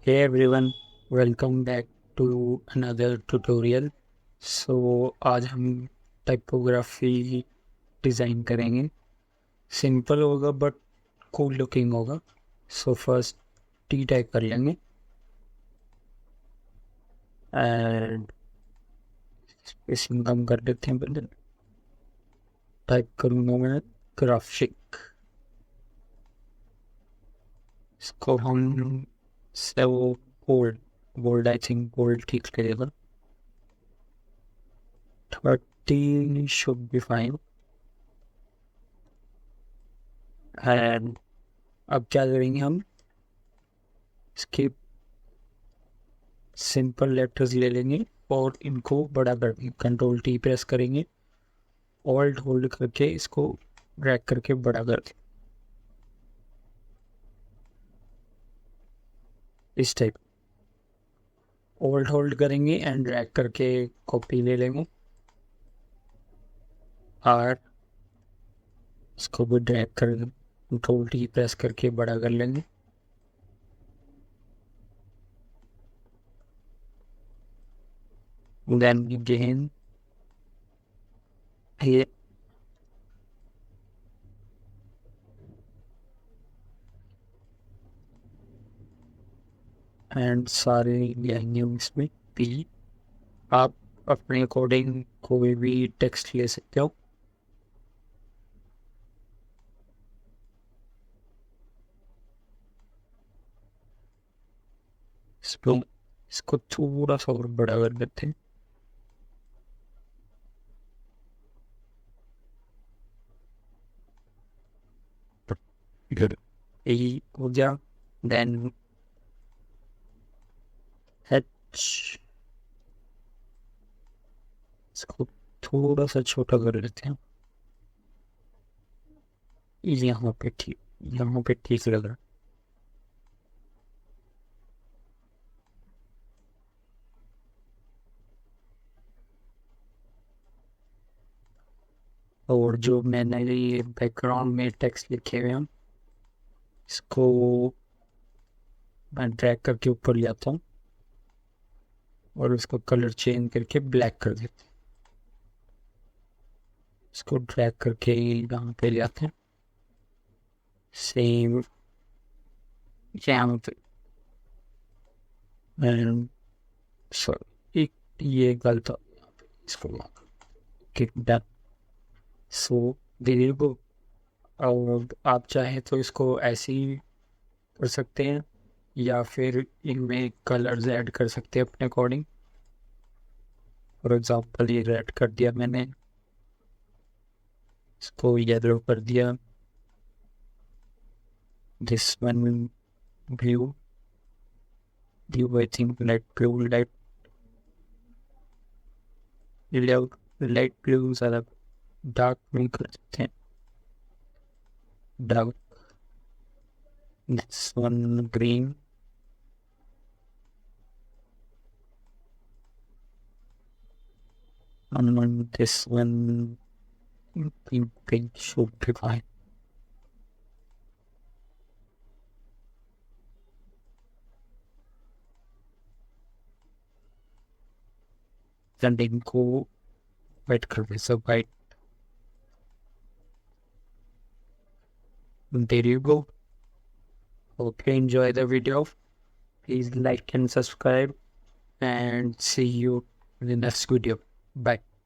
Hey everyone, welcome back to another tutorial. आज हम typography design करेंगे. सिंपल होगा बट कूल लुकिंग होगा. फर्स्ट टी टाइप कर लेंगे एंड स्पेसिंग कम कर देते हैं. पहले टाइप करूँगा मैं ग्राफिक. इसको हम से वो बोल्ड आई थिंक बोल्ड ठीक लगेगा. 30 should be fine. एंड अब क्या करेंगे हम, इसके सिंपल लेटर्स ले लेंगे और इनको बड़ा कर देंगे. कंट्रोल टी प्रेस करेंगे, ऑल्ट होल्ड करके इसको ड्रैग करके बड़ा कर देंगे इस टाइप. ऑल्ट होल्ड करेंगे एंड ड्रैग करके कॉपी ले लेंगे और इसको भी ड्रैग कर कंट्रोल टी प्रेस करके बड़ा कर लेंगे. Then again ये एंड सारे लेंगे इसमें पी. आप अपने अकॉर्डिंग कोई भी टेक्स्ट ले सकते हो. इसको थोड़ा सा और बड़ा कर देते हैं. यही हो गया. देन एच इसको थोड़ा सा छोटा कर देते हैं. यहाँ पे ठीक लग रहा. और जो मैंने ये बैकग्राउंड में टेक्स्ट लिखे हुए हैं इसको मैं ड्रैग करके ऊपर ले आता हूँ और उसको कलर चेंज करके ब्लैक कर देते हैं. इसको ड्रैग करके यहाँ पे ले आते हैं. सेम यहाँ पे सॉरी ये गलत हो. इसको किक डन. There go. और आप चाहें तो इसको ऐसे ही कर सकते हैं या फिर इनमें कलर्स ऐड कर सकते हैं अपने अकॉर्डिंग. फॉर एग्जांपल ये रेड कर दिया मैंने, इसको येलो कर दिया. This one blue I think light blue light blue ज़्यादा डार्क ब्लू कर सकते हैं. Dark. This one green. And this one pink should be fine. Then इनको white कर दे. So white. There you go. Hope you enjoy the video. Please like and subscribe and see you in the next video. Bye.